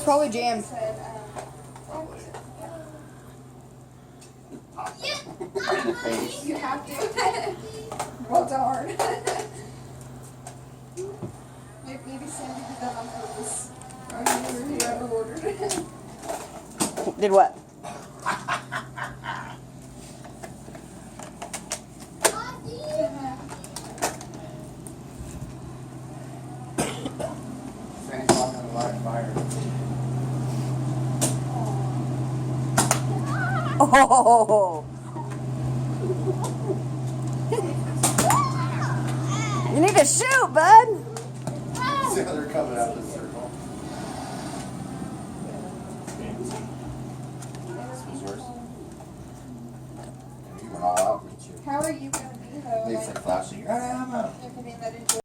Probably jammed. In the face. You have to. Well, darn. Maybe Sandy did that on purpose. Or whoever ordered it. Did what? Sandy's walking on the light fire. Oh! You need to shoot, bud. See how they're coming out of the circle. This was yours. You went all out, didn't you? How are you going to be, though? They said flashing. I'm out. You're getting that into